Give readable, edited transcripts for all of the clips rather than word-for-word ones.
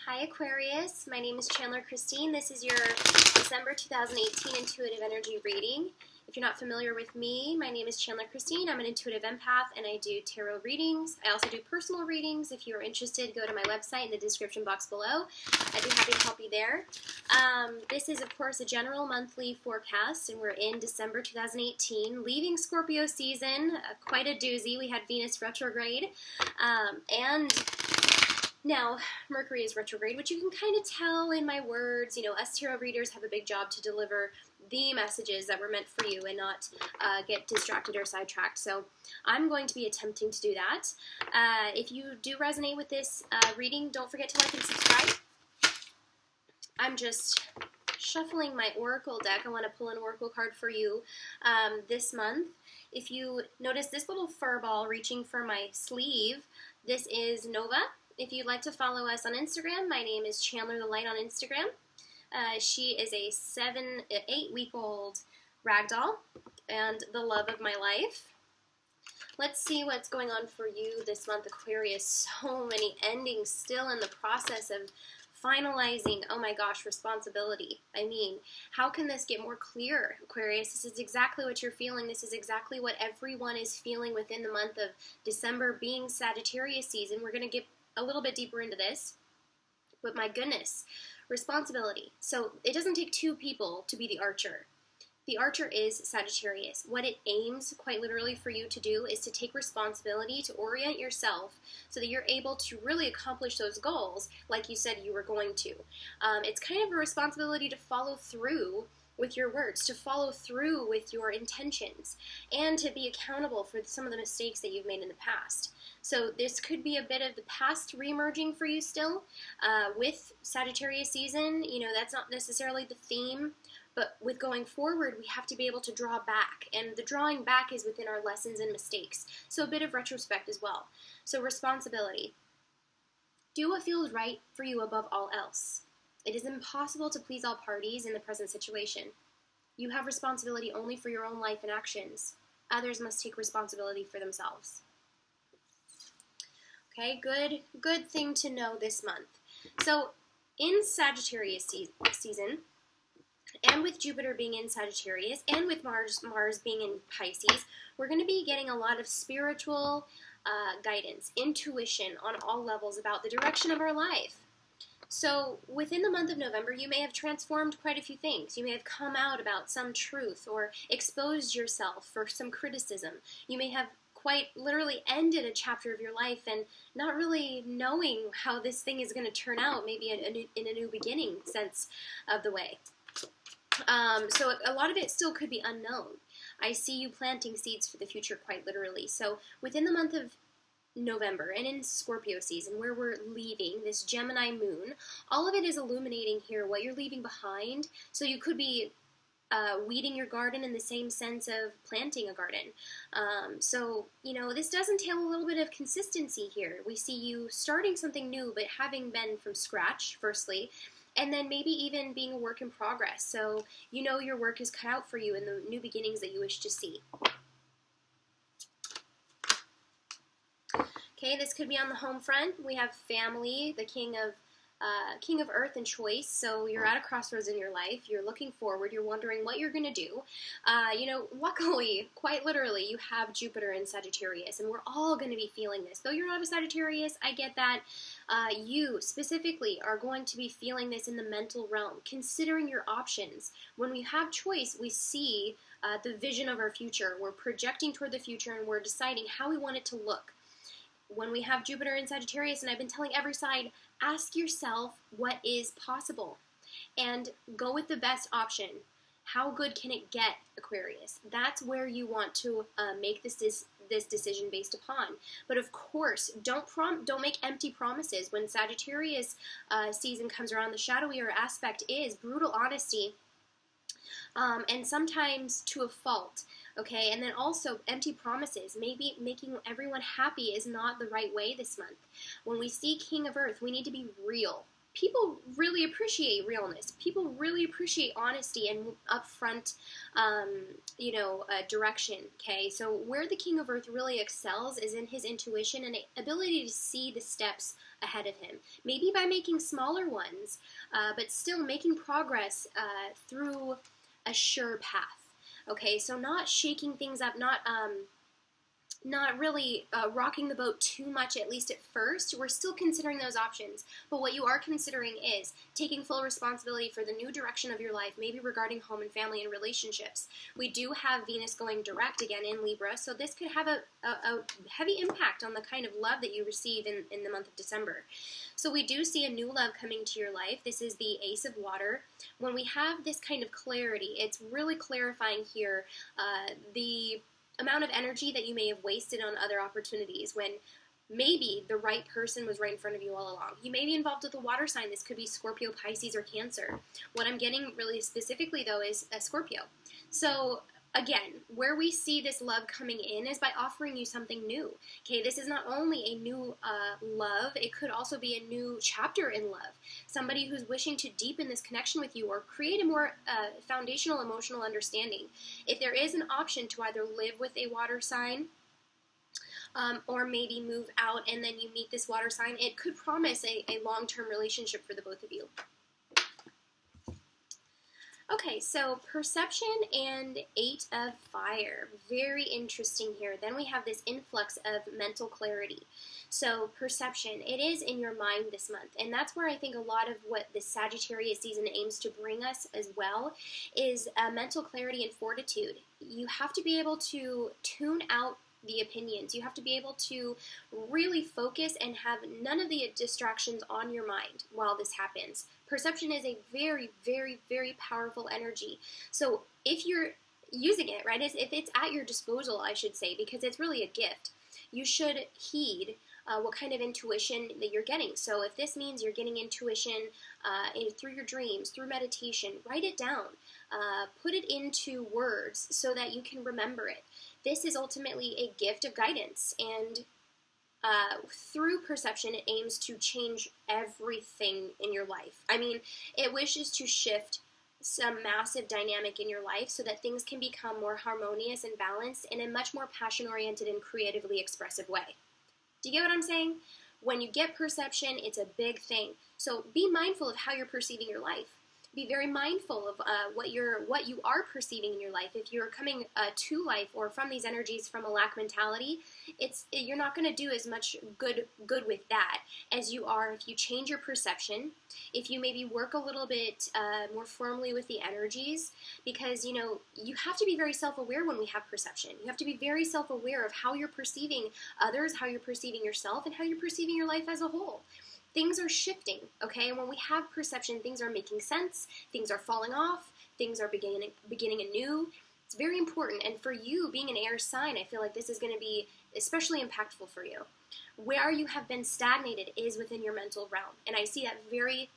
Hi Aquarius, my name is Chandler Christine. This is your December 2018 intuitive energy reading. If you're not familiar with me, my name is Chandler Christine. I'm an intuitive empath and I do tarot readings. I also do personal readings. If you're interested, go to my website in the description box below. I'd be happy to help you there. This is of course a general monthly forecast and we're in December 2018, leaving Scorpio season, quite a doozy. We had Venus retrograde and now, Mercury is retrograde, which you can kind of tell in my words. You know, us tarot readers have a big job to deliver the messages that were meant for you and not get distracted or sidetracked. So I'm going to be attempting to do that. If you do resonate with this reading, don't forget to like and subscribe. I'm just shuffling my Oracle deck. I want to pull an Oracle card for you this month. If you notice this little fur ball reaching for my sleeve, this is Nova. If you'd like to follow us on Instagram, my name is Chandler the Light on Instagram. She is a 8-week-old ragdoll and the love of my life. Let's see what's going on for you this month, Aquarius. So many endings still in the process of finalizing, oh my gosh, responsibility. I mean, how can this get more clear, Aquarius? This is exactly what you're feeling. This is exactly what everyone is feeling within the month of December, being Sagittarius season. We're going to get a little bit deeper into this, but my goodness, responsibility. So it doesn't take two people to be the archer. The archer is Sagittarius. What it aims, quite literally, for you to do is to take responsibility, to orient yourself so that you're able to really accomplish those goals like you said you were going to. It's kind of a responsibility to follow through with your words, to follow through with your intentions, and to be accountable for some of the mistakes that you've made in the past. So this could be a bit of the past re-emerging for you still. With Sagittarius season, you know, that's not necessarily the theme, but with going forward, we have to be able to draw back, and the drawing back is within our lessons and mistakes. So a bit of retrospect as well. So responsibility. Do what feels right for you above all else. It is impossible to please all parties in the present situation. You have responsibility only for your own life and actions. Others must take responsibility for themselves. Okay, good thing to know this month. So, in Sagittarius season, and with Jupiter being in Sagittarius, and with Mars being in Pisces, we're going to be getting a lot of spiritual guidance, intuition on all levels about the direction of our life. So within the month of November, you may have transformed quite a few things. You may have come out about some truth or exposed yourself for some criticism. You may have quite literally ended a chapter of your life and not really knowing how this thing is going to turn out, maybe in a new beginning sense of the way. So a lot of it still could be unknown. I see you planting seeds for the future quite literally. So within the month of November and in Scorpio season, where we're leaving this Gemini moon, all of it is illuminating here what you're leaving behind. So you could be weeding your garden in the same sense of planting a garden. So, you know, this does entail a little bit of consistency here. We see you starting something new, but having been from scratch, firstly, and then maybe even being a work in progress. So you know your work is cut out for you in the new beginnings that you wish to see. Okay, this could be on the home front. We have family, the king of earth and choice. So you're at a crossroads in your life. You're looking forward. You're wondering what you're going to do. You know, luckily, quite literally, you have Jupiter in Sagittarius, and we're all going to be feeling this. Though you're not a Sagittarius, I get that. You specifically are going to be feeling this in the mental realm, considering your options. When we have choice, we see the vision of our future. We're projecting toward the future, and we're deciding how we want it to look. When we have Jupiter in Sagittarius, and I've been telling every side, ask yourself what is possible and go with the best option. How good can it get, Aquarius? That's where you want to make this decision based upon. But of course, don't make empty promises. When Sagittarius season comes around, the shadowier aspect is brutal honesty. And sometimes to a fault, okay? And then also empty promises. Maybe making everyone happy is not the right way this month. When we see King of Earth, we need to be real. people really appreciate realness. People really appreciate honesty and upfront, direction. Okay, so where the King of Earth really excels is in his intuition and ability to see the steps ahead of him. Maybe by making smaller ones, but still making progress through a sure path. Okay, so not shaking things up, not really rocking the boat too much, at least at first. We're still considering those options, but what you are considering is taking full responsibility for the new direction of your life, maybe regarding home and family and relationships. We do have Venus going direct again in Libra, so this could have a heavy impact on the kind of love that you receive in the month of December. So we do see a new love coming to your life. This is the Ace of Water. When we have this kind of clarity, it's really clarifying here the amount of energy that you may have wasted on other opportunities when maybe the right person was right in front of you all along. You may be involved with a water sign. This could be Scorpio, Pisces, or Cancer. What I'm getting really specifically, though, is a Scorpio. So again, where we see this love coming in is by offering you something new. Okay, this is not only a new love, it could also be a new chapter in love. Somebody who's wishing to deepen this connection with you or create a more foundational emotional understanding. If there is an option to either live with a water sign, or maybe move out and then you meet this water sign, it could promise a long-term relationship for the both of you. Okay, so Perception and 8 of Fire. Very interesting here. Then we have this influx of mental clarity. So Perception, it is in your mind this month. And that's where I think a lot of what the Sagittarius season aims to bring us as well is mental clarity and fortitude. You have to be able to tune out the opinions. You have to be able to really focus and have none of the distractions on your mind while this happens. Perception is a very, very, very powerful energy. So if you're using it, right, if it's at your disposal, I should say, because it's really a gift, you should heed what kind of intuition that you're getting. So if this means you're getting intuition through your dreams, through meditation, write it down. Put it into words so that you can remember it. This is ultimately a gift of guidance, and through perception, it aims to change everything in your life. I mean, it wishes to shift some massive dynamic in your life so that things can become more harmonious and balanced in a much more passion-oriented and creatively expressive way. Do you get what I'm saying? When you get perception, it's a big thing. So be mindful of how you're perceiving your life. Be very mindful of what you are perceiving in your life. If you're coming to life or from these energies from a lack mentality, you're not going to do as much good with that as you are if you change your perception. If you maybe work a little bit more firmly with the energies, because you have to be very self-aware when we have perception. You have to be very self-aware of how you're perceiving others, how you're perceiving yourself, and how you're perceiving your life as a whole. Things are shifting, okay? And when we have perception, things are making sense, things are falling off, things are beginning anew. It's very important. And for you, being an air sign, I feel like this is going to be especially impactful for you. Where you have been stagnated is within your mental realm. And I see that very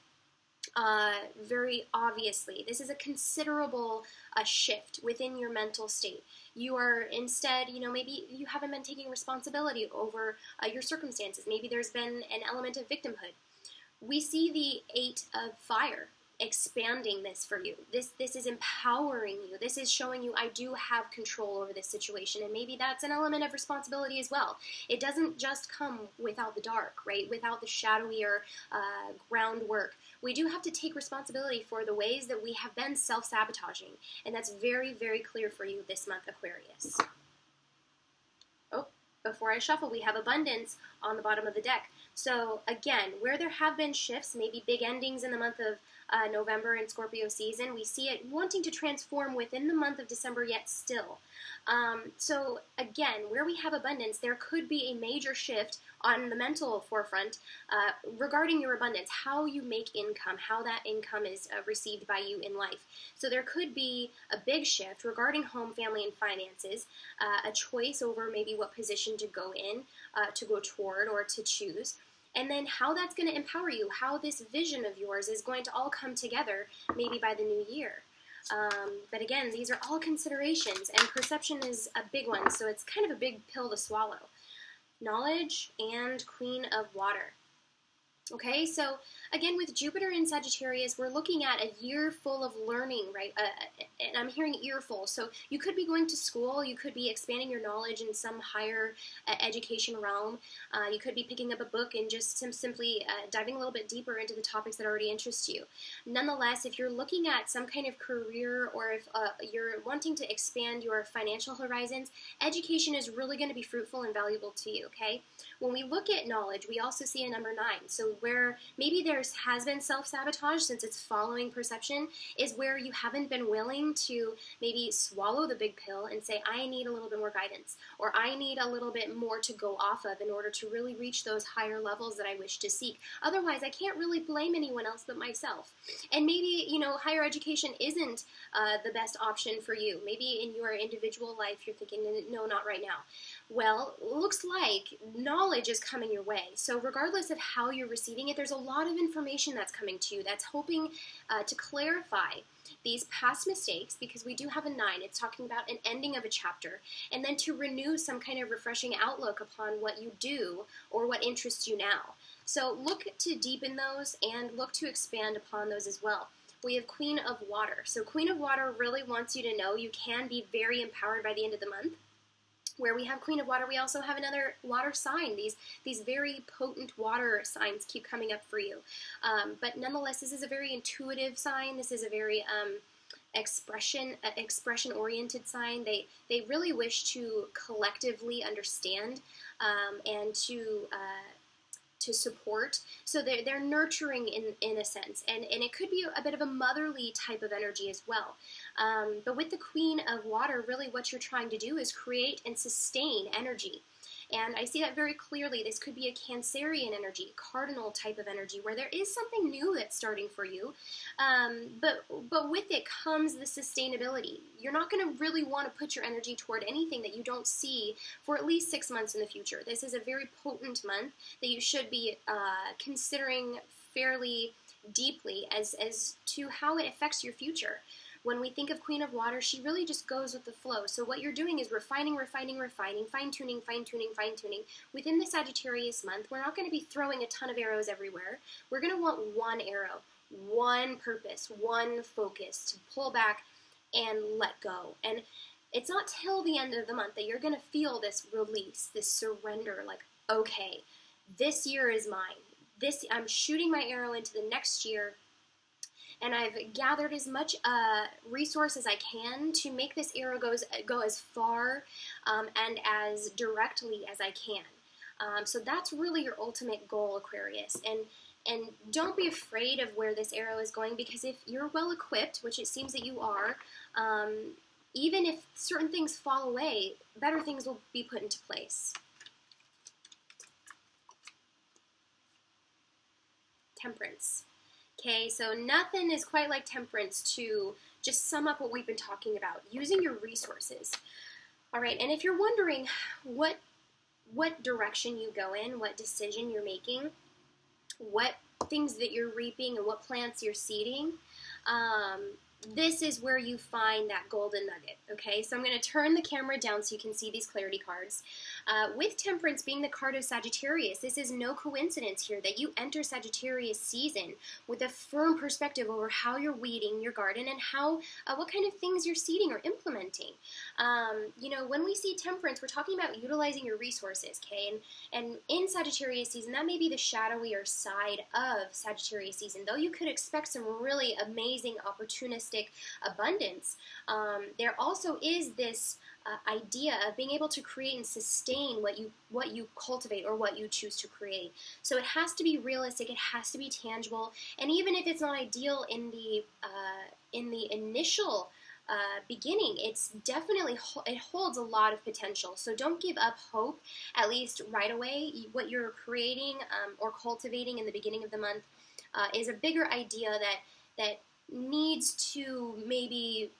obviously. This is a considerable shift within your mental state. You are instead, maybe you haven't been taking responsibility over your circumstances. Maybe there's been an element of victimhood. We see the 8 of Fire expanding this for you. This is empowering you. This is showing you I do have control over this situation, and maybe that's an element of responsibility as well. It doesn't just come without the dark, right? Without the shadowier groundwork. We do have to take responsibility for the ways that we have been self-sabotaging, and that's very, very clear for you this month, Aquarius. Oh, before I shuffle, we have Abundance on the bottom of the deck. So again, where there have been shifts, maybe big endings in the month of November and Scorpio season, we see it wanting to transform within the month of December, yet still. So again, where we have abundance, there could be a major shift on the mental forefront regarding your abundance, how you make income, how that income is received by you in life. So there could be a big shift regarding home, family, and finances, a choice over maybe what position to go in, to go toward, or to choose. And then how that's going to empower you, how this vision of yours is going to all come together maybe by the new year. But again, these are all considerations, and perception is a big one, so it's kind of a big pill to swallow. Knowledge and Queen of Water. Okay, so again, with Jupiter in Sagittarius, we're looking at a year full of learning, right? And I'm hearing earful. So you could be going to school, you could be expanding your knowledge in some higher education realm. You could be picking up a book and just simply diving a little bit deeper into the topics that already interest you. Nonetheless, if you're looking at some kind of career, or if you're wanting to expand your financial horizons, education is really going to be fruitful and valuable to you, okay? When we look at knowledge, we also see a number 9. So where maybe there has been self-sabotage since it's following perception is where you haven't been willing to maybe swallow the big pill and say, I need a little bit more guidance, or I need a little bit more to go off of in order to really reach those higher levels that I wish to seek. Otherwise, I can't really blame anyone else but myself. And maybe, higher education isn't the best option for you. Maybe in your individual life, you're thinking, no, not right now. Well, looks like knowledge is coming your way. So regardless of how you're receiving it, there's a lot of information that's coming to you that's hoping to clarify these past mistakes, because we do have a 9. It's talking about an ending of a chapter, and then to renew some kind of refreshing outlook upon what you do or what interests you now. So look to deepen those and look to expand upon those as well. We have Queen of Water. So Queen of Water really wants you to know you can be very empowered by the end of the month. Where we have Queen of Water, we also have another water sign. These very potent water signs keep coming up for you. But nonetheless, this is a very intuitive sign. This is a very expression-oriented sign. They really wish to collectively understand and to support. So they're nurturing in a sense, and it could be a bit of a motherly type of energy as well. But with the Queen of Water, really what you're trying to do is create and sustain energy. And I see that very clearly. This could be a Cancerian energy, cardinal type of energy, where there is something new that's starting for you. But with it comes the sustainability. You're not going to really want to put your energy toward anything that you don't see for at least 6 months in the future. This is a very potent month that you should be considering fairly deeply as to how it affects your future. When we think of Queen of Water, she really just goes with the flow. So what you're doing is refining, fine-tuning. Within the Sagittarius month, we're not going to be throwing a ton of arrows everywhere. We're going to want one arrow, one purpose, one focus to pull back and let go. And it's not till the end of the month that you're going to feel this release, this surrender, like, okay, this year is mine. I'm shooting my arrow into the next year, and I've gathered as much resource as I can to make this arrow go as far and as directly as I can. So that's really your ultimate goal, Aquarius. And don't be afraid of where this arrow is going, because if you're well equipped, which it seems that you are, even if certain things fall away, better things will be put into place. Temperance. Okay, so nothing is quite like Temperance to just sum up what we've been talking about, using your resources. All right, and if you're wondering what direction you go in, what decision you're making, what things that you're reaping, and what plants you're seeding, this is where you find that golden nugget, okay? So I'm going to turn the camera down so you can see these clarity cards. With Temperance being the card of Sagittarius, this is no coincidence here that you enter Sagittarius season with a firm perspective over how you're weeding your garden and how what kind of things you're seeding or implementing. When we see Temperance, we're talking about utilizing your resources, okay? And in Sagittarius season, that may be the shadowier side of Sagittarius season. Though you could expect some really amazing opportunistic abundance, there also is this idea of being able to create and sustain what you cultivate or what you choose to create. So it has to be realistic, it has to be tangible, and even if it's not ideal in the initial beginning, it's definitely, it holds a lot of potential. So don't give up hope, at least right away. What you're creating or cultivating in the beginning of the month is a bigger idea that needs to maybe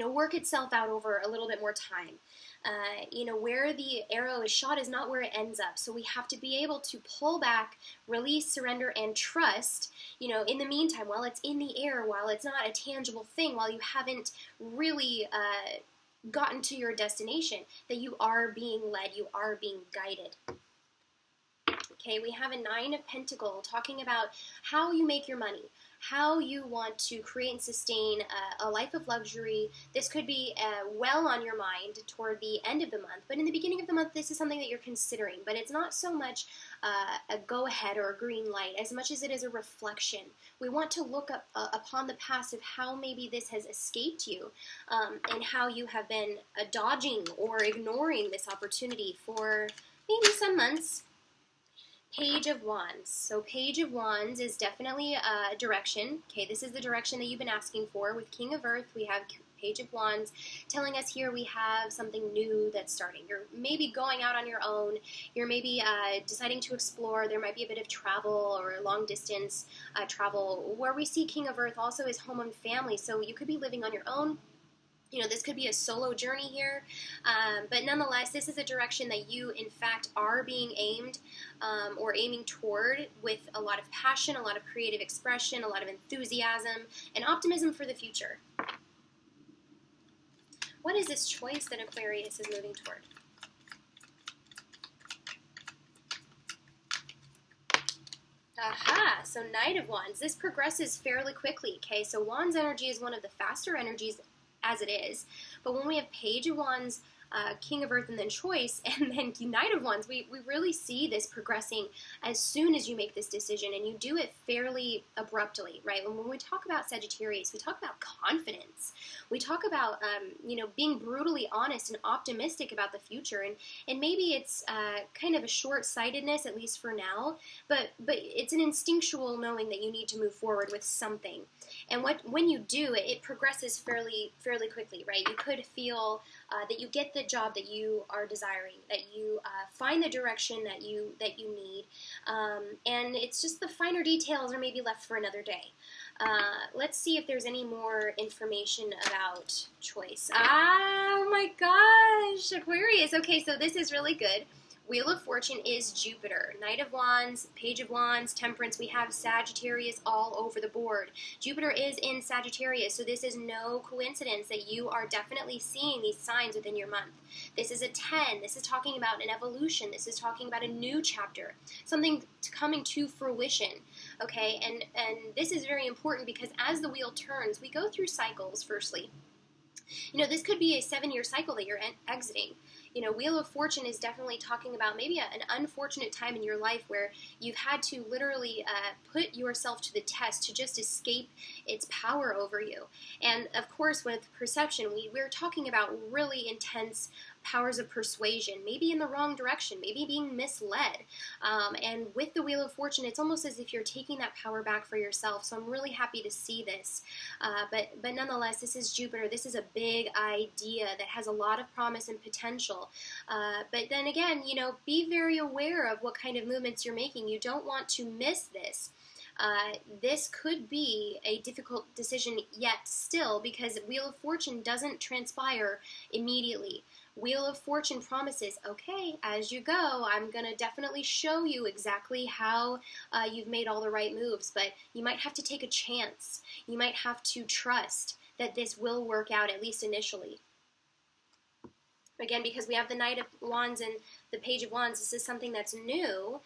work itself out over a little bit more time. Where the arrow is shot is not where it ends up. So we have to be able to pull back, release, surrender, and trust, in the meantime, while it's in the air, while it's not a tangible thing, while you haven't really gotten to your destination, that you are being led, you are being guided. Okay, we have a 9 of Pentacles talking about how you make your money, how you want to create and sustain a life of luxury. This could be well on your mind toward the end of the month, but in the beginning of the month, this is something that you're considering. But it's not so much a go-ahead or a green light as much as it is a reflection. We want to look up upon the past of how maybe this has escaped you, and how you have been dodging or ignoring this opportunity for maybe some months. Page of Wands. So Page of Wands is definitely a direction. Okay, this is the direction that you've been asking for. With King of Earth, we have Page of Wands telling us here we have something new that's starting. You're maybe going out on your own. You're maybe deciding to explore. There might be a bit of travel or long distance travel. Where we see King of Earth also is home and family. So you could be living on your own. You know, this could be a solo journey here, but nonetheless, this is a direction that you, in fact, are being aimed or aiming toward with a lot of passion, a lot of creative expression, a lot of enthusiasm, and optimism for the future. What is this choice that Aquarius is moving toward? Aha, so Knight of Wands. This progresses fairly quickly, okay? So Wands energy is one of the faster energies as it is, but when we have Page of Wands, King of Earth, and then Choice, and then Knight of Wands, we really see this progressing as soon as you make this decision, and you do it fairly abruptly, right? When we talk about Sagittarius, we talk about confidence. We talk about, being brutally honest and optimistic about the future, and maybe it's kind of a short-sightedness, at least for now, but it's an instinctual knowing that you need to move forward with something. And when you do, it progresses fairly quickly, right? You could feel that you get the job that you are desiring, that you find the direction that you need, and it's just the finer details are maybe left for another day. Let's see if there's any more information about Choice. Oh my gosh, Aquarius. Okay, so this is really good. Wheel of Fortune is Jupiter. Knight of Wands, Page of Wands, Temperance. We have Sagittarius all over the board. Jupiter is in Sagittarius, so this is no coincidence that you are definitely seeing these signs within your month. This is a 10. This is talking about an evolution. This is talking about a new chapter, something coming to fruition. Okay, and this is very important because as the wheel turns, we go through cycles, firstly. You know, this could be a 7-year cycle that you're exiting. You know, Wheel of Fortune is definitely talking about maybe an unfortunate time in your life where you've had to literally put yourself to the test to just escape its power over you. And of course, with perception, we're talking about really intense powers of persuasion, maybe in the wrong direction, maybe being misled. And with the Wheel of Fortune, it's almost as if you're taking that power back for yourself. So I'm really happy to see this. But nonetheless, this is Jupiter. This is a big idea that has a lot of promise and potential. But then again, you know, be very aware of what kind of movements you're making. You don't want to miss this. This could be a difficult decision yet still because Wheel of Fortune doesn't transpire immediately. Wheel of Fortune promises, okay, as you go, I'm going to definitely show you exactly how you've made all the right moves, but you might have to take a chance. You might have to trust that this will work out, at least initially. Again, because we have the Knight of Wands and the Page of Wands, this is something that's new.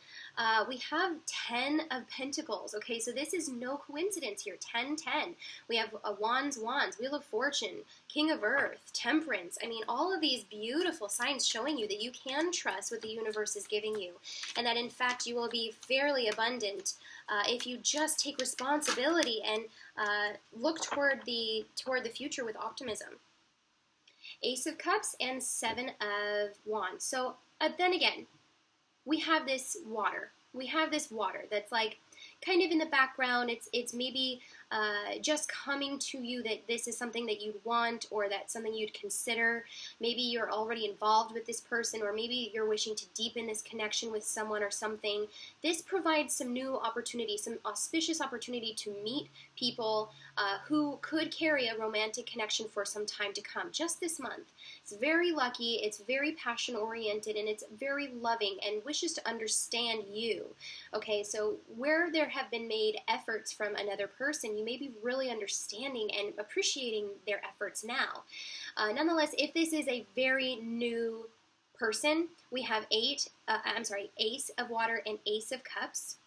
We have 10 of Pentacles. Okay, so this is no coincidence here. 10, 10. We have a Wands, Wheel of Fortune, King of Earth, Temperance. I mean, all of these beautiful signs showing you that you can trust what the universe is giving you, and that in fact you will be fairly abundant if you just take responsibility and look toward the future with optimism. Ace of Cups and 7 of Wands. So then again, we have this water. We have this water that's like kind of in the background. It's maybe just coming to you that this is something that you'd want or that's something you'd consider. Maybe you're already involved with this person, or maybe you're wishing to deepen this connection with someone or something. This provides some new opportunity, some auspicious opportunity to meet people who could carry a romantic connection for some time to come, just this month. It's very lucky, it's very passion-oriented, and it's very loving and wishes to understand you. Okay, so where there have been made efforts from another person, you may be really understanding and appreciating their efforts now. Nonetheless, if this is a very new person, we have Ace of Water and Ace of Cups.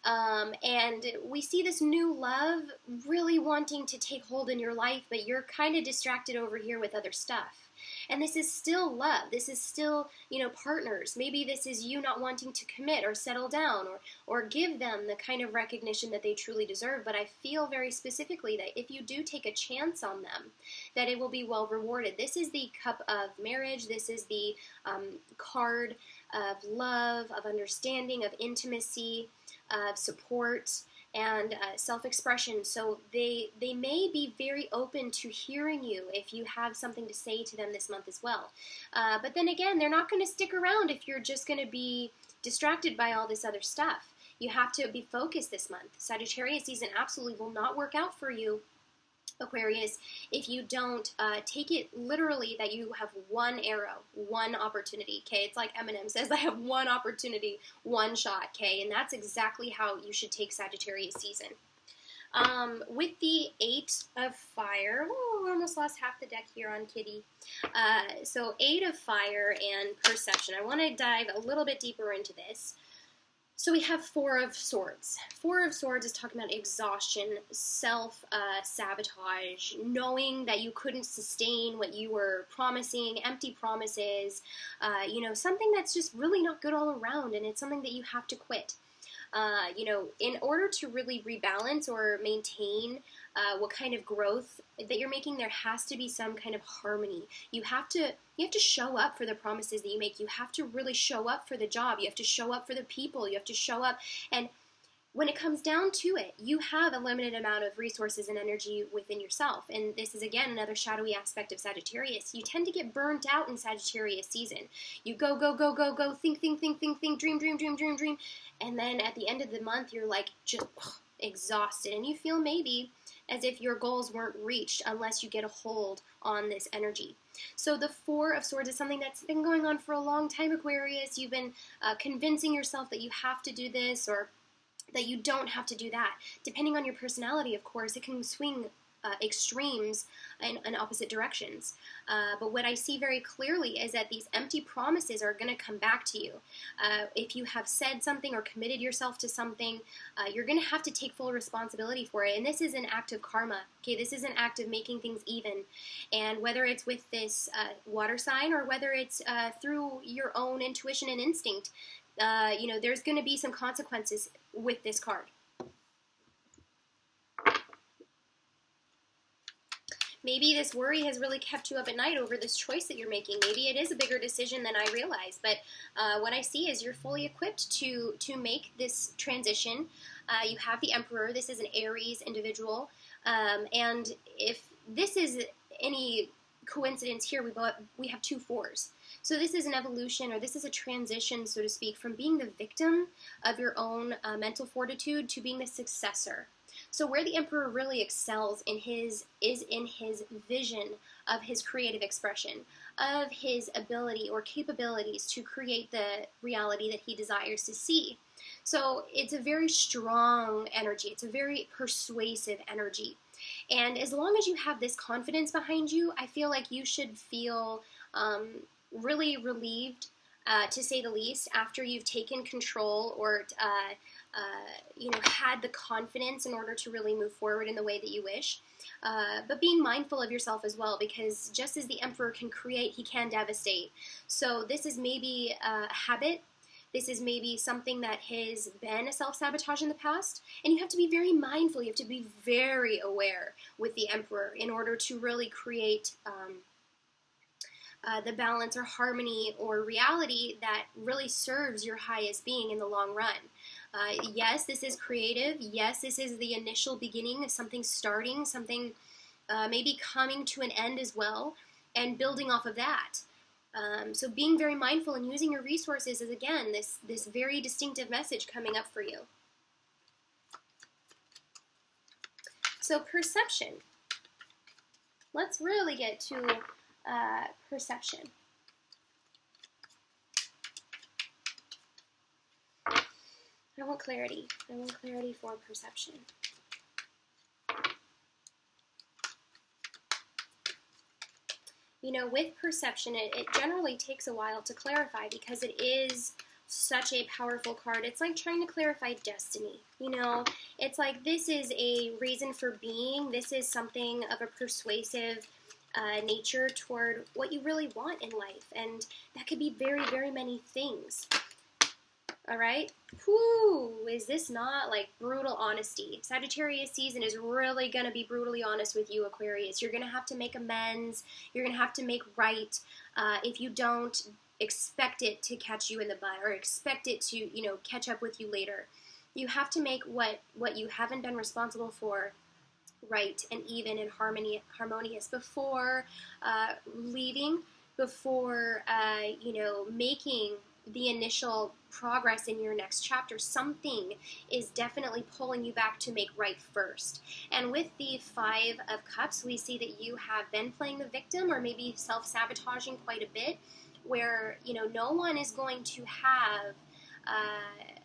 And we see this new love really wanting to take hold in your life, but you're kind of distracted over here with other stuff. And this is still love. This is still, partners. Maybe this is you not wanting to commit or settle down or give them the kind of recognition that they truly deserve. But I feel very specifically that if you do take a chance on them, that it will be well rewarded. This is the cup of marriage. This is the card of love, of understanding, of intimacy, of support, and self-expression. So they may be very open to hearing you if you have something to say to them this month as well. But then again, they're not going to stick around if you're just going to be distracted by all this other stuff. You have to be focused this month. Sagittarius season absolutely will not work out for you, Aquarius, if you don't take it literally that you have one arrow, one opportunity, okay? It's like Eminem says, I have one opportunity, one shot, okay? And that's exactly how you should take Sagittarius season. With the Eight of Fire, we almost lost half the deck here on Kitty. So Eight of Fire and Perception. I want to dive a little bit deeper into this. So we have Four of Swords. Four of Swords is talking about exhaustion, self-sabotage, knowing that you couldn't sustain what you were promising, empty promises, something that's just really not good all around, and it's something that you have to quit. In order to really rebalance or maintain what kind of growth that you're making, there has to be some kind of harmony. You have to show up for the promises that you make. You have to really show up for the job. You have to show up for the people. You have to show up. And when it comes down to it, you have a limited amount of resources and energy within yourself. And this is, again, another shadowy aspect of Sagittarius. You tend to get burnt out in Sagittarius season. You go, think, dream. And then at the end of the month, you're like just exhausted. And you feel maybe as if your goals weren't reached unless you get a hold on this energy. So the Four of Swords is something that's been going on for a long time, Aquarius. You've been convincing yourself that you have to do this or that you don't have to do that. Depending on your personality, of course, it can swing extremes in opposite directions. But what I see very clearly is that these empty promises are going to come back to you. If you have said something or committed yourself to something, you're going to have to take full responsibility for it. And this is an act of karma. Okay, this is an act of making things even. And whether it's with this water sign or whether it's through your own intuition and instinct, there's going to be some consequences with this card. Maybe this worry has really kept you up at night over this choice that you're making. Maybe it is a bigger decision than I realize. But what I see is you're fully equipped to make this transition. You have the Emperor. This is an Aries individual. And if this is any coincidence here, we have two fours. So this is an evolution, or this is a transition, so to speak, from being the victim of your own mental fortitude to being the successor. So where the Emperor really excels is in his vision of his creative expression, of his ability or capabilities to create the reality that he desires to see. So it's a very strong energy. It's a very persuasive energy. And as long as you have this confidence behind you, I feel like you should feel really relieved, to say the least, after you've taken control or had the confidence in order to really move forward in the way that you wish. But being mindful of yourself as well, because just as the Emperor can create, he can devastate. So this is maybe a habit. This is maybe something that has been a self-sabotage in the past, and you have to be very mindful. You have to be very aware with the Emperor in order to really create the balance or harmony or reality that really serves your highest being in the long run. Yes, this is creative. Yes, this is the initial beginning of something starting, something maybe coming to an end as well, and building off of that. So being very mindful and using your resources is, again, this very distinctive message coming up for you. So perception. Let's really get to perception. I want clarity. I want clarity for perception. With perception, it generally takes a while to clarify because it is such a powerful card. It's like trying to clarify destiny. It's like this is a reason for being. This is something of a persuasive nature toward what you really want in life. And that could be very, very many things. All right? Whew, is this not like brutal honesty? Sagittarius season is really going to be brutally honest with you, Aquarius. You're going to have to make amends. You're going to have to make right. If you don't, expect it to catch you in the butt or expect it to, catch up with you later. You have to make what you haven't been responsible for right and even and harmonious before leaving, before, making the initial progress in your next chapter. Something is definitely pulling you back to make right first. And with the Five of Cups, we see that you have been playing the victim or maybe self-sabotaging quite a bit, where, no one is going to have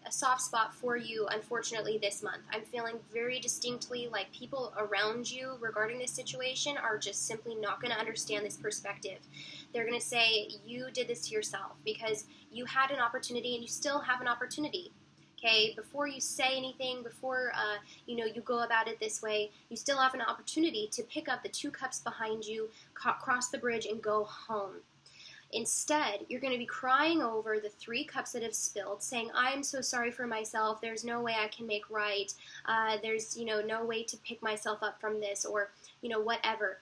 a soft spot for you, unfortunately, this month. I'm feeling very distinctly like people around you regarding this situation are just simply not going to understand this perspective. They're going to say, you did this to yourself because you had an opportunity and you still have an opportunity. Okay, before you say anything, before you go about it this way, you still have an opportunity to pick up the 2 cups behind you, cross the bridge, and go home. Instead, you're going to be crying over the 3 cups that have spilled, saying, I'm so sorry for myself, there's no way I can make right, there's, no way to pick myself up from this, or, whatever.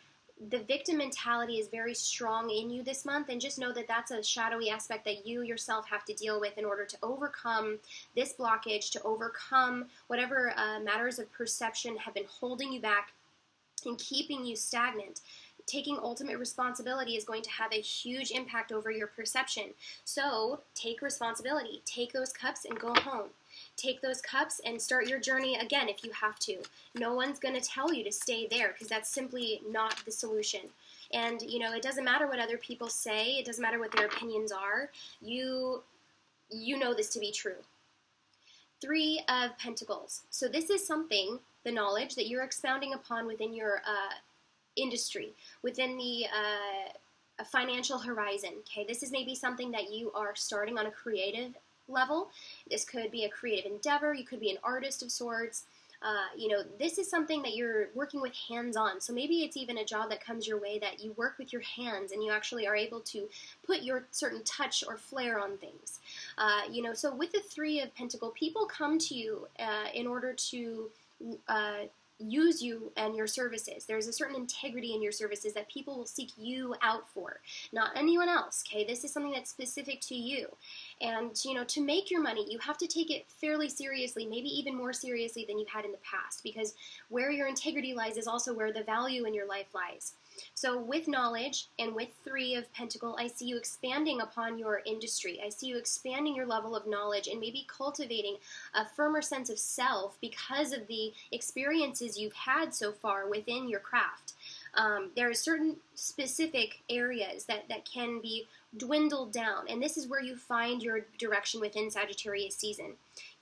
The victim mentality is very strong in you this month, and just know that that's a shadowy aspect that you yourself have to deal with in order to overcome this blockage, to overcome whatever matters of perception have been holding you back and keeping you stagnant. Taking ultimate responsibility is going to have a huge impact over your perception. So take responsibility. Take those cups and go home. Take those cups and start your journey again if you have to. No one's going to tell you to stay there because that's simply not the solution. And, it doesn't matter what other people say. It doesn't matter what their opinions are. You know this to be true. 3 of Pentacles. So this is something, the knowledge that you're expounding upon within your industry, within the financial horizon. Okay, this is maybe something that you are starting on a creative level. This could be a creative endeavor. You could be an artist of sorts. This is something that you're working with hands-on. So maybe it's even a job that comes your way that you work with your hands and you actually are able to put your certain touch or flair on things. So with the 3 of Pentacles, people come to you in order to use you and your services. There's a certain integrity in your services that people will seek you out for, not anyone else, okay? This is something that's specific to you. And, to make your money, you have to take it fairly seriously, maybe even more seriously than you had in the past, because where your integrity lies is also where the value in your life lies. So with knowledge and with 3 of Pentacles, I see you expanding upon your industry. I see you expanding your level of knowledge and maybe cultivating a firmer sense of self because of the experiences you've had so far within your craft. There are certain specific areas that can be dwindled down, and this is where you find your direction within Sagittarius season.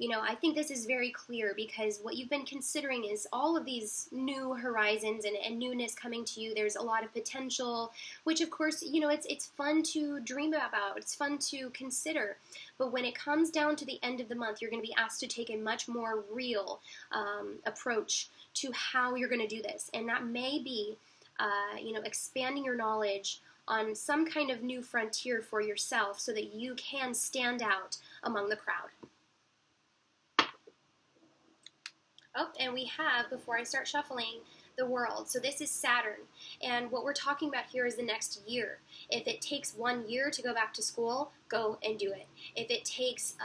I think this is very clear because what you've been considering is all of these new horizons and newness coming to you. There's a lot of potential, which of course, it's fun to dream about. It's fun to consider. But when it comes down to the end of the month, you're going to be asked to take a much more real approach to how you're going to do this. And that may be, expanding your knowledge on some kind of new frontier for yourself so that you can stand out among the crowd. Oh, and we have, before I start shuffling, the World. So this is Saturn. And what we're talking about here is the next year. If it takes 1 year to go back to school, go and do it. If it takes,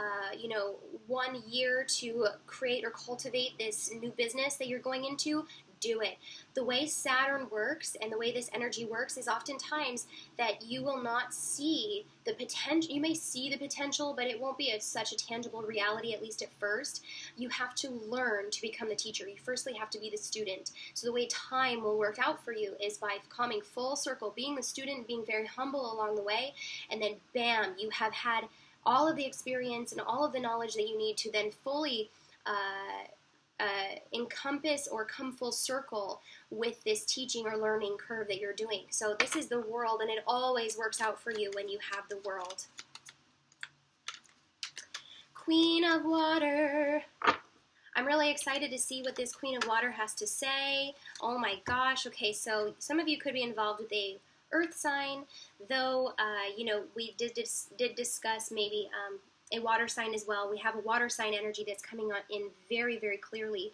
1 year to create or cultivate this new business that you're going into, do it. The way Saturn works and the way this energy works is oftentimes that you will not see the potential. You may see the potential, but it won't be such a tangible reality, at least at first. You have to learn to become the teacher. You firstly have to be the student. So the way time will work out for you is by coming full circle, being the student, being very humble along the way, and then bam, you have had all of the experience and all of the knowledge that you need to then fully encompass or come full circle with this teaching or learning curve that you're doing. So this is the world, and it always works out for you when you have the world. Queen of Water. I'm really excited to see what this Queen of Water has to say. Oh my gosh. Okay, so some of you could be involved with a earth sign, though, we did discuss maybe a water sign as well. We have a water sign energy that's coming on in very, very clearly.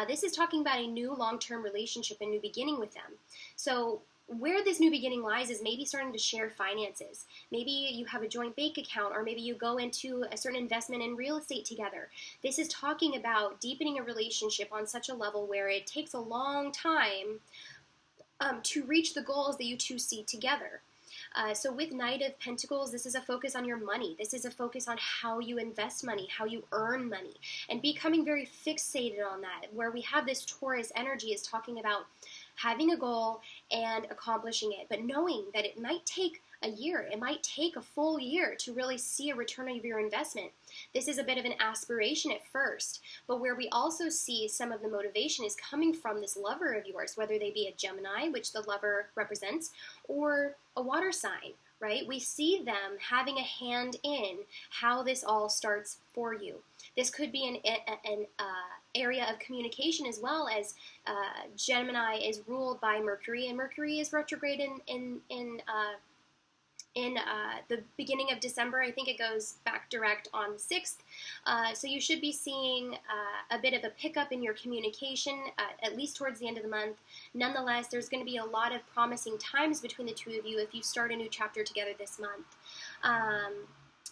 This is talking about a new long-term relationship, a new beginning with them. So where this new beginning lies is maybe starting to share finances. Maybe you have a joint bank account, or maybe you go into a certain investment in real estate together. This is talking about deepening a relationship on such a level where it takes a long time to reach the goals that you two see together. So with Knight of Pentacles, this is a focus on your money. This is a focus on how you invest money, how you earn money, and becoming very fixated on that. Where we have this Taurus energy is talking about having a goal and accomplishing it, but knowing that it might take a year, it might take a full year to really see a return of your investment. This is a bit of an aspiration at first, but where we also see some of the motivation is coming from this lover of yours, whether they be a Gemini, which the lover represents, or a water sign, right? We see them having a hand in how this all starts for you. This could be an area of communication, as well as Gemini is ruled by Mercury, and Mercury is retrograde in the beginning of December. I think it goes back direct on the 6th. So you should be seeing a bit of a pickup in your communication, at least towards the end of the month. Nonetheless, there's going to be a lot of promising times between the two of you if you start a new chapter together this month.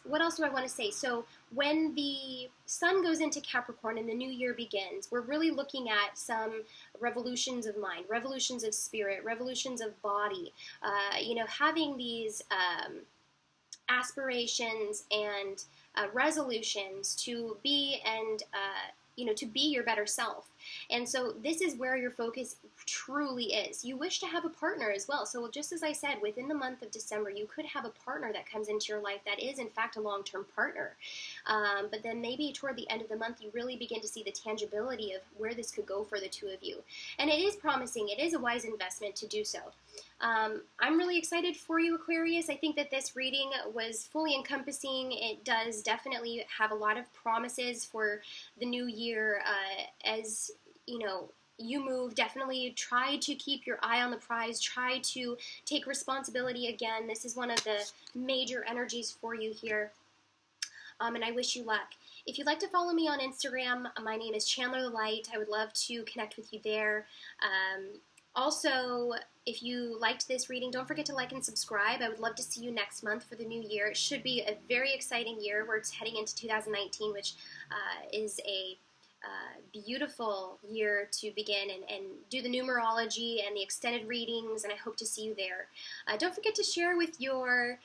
What else do I want to say? So when the sun goes into Capricorn and the new year begins, we're really looking at some revolutions of mind, revolutions of spirit, revolutions of body, having these aspirations and resolutions to be to be your better self. And so this is where your focus truly is. You wish to have a partner as well. So just as I said, within the month of December, you could have a partner that comes into your life that is, in fact, a long-term partner. But then maybe toward the end of the month, you really begin to see the tangibility of where this could go for the two of you. And it is promising. It is a wise investment to do so. I'm really excited for you, Aquarius. I think that this reading was fully encompassing. It does definitely have a lot of promises for the new year. As you move, definitely try to keep your eye on the prize. Try to take responsibility again. This is one of the major energies for you here. And I wish you luck. If you'd like to follow me on Instagram, my name is Chandler the Light. I would love to connect with you there. Also, if you liked this reading, don't forget to like and subscribe. I would love to see you next month for the new year. It should be a very exciting year. We're heading into 2019, which is a beautiful year to begin and do the numerology and the extended readings, and I hope to see you there. Don't forget to share with your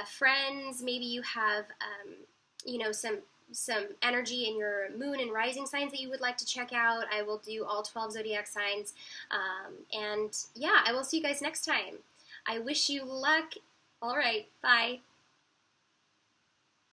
friends. Maybe you have some energy in your moon and rising signs that you would like to check out. I will do all 12 zodiac signs. And yeah, I will see you guys next time. I wish you luck. All right, bye.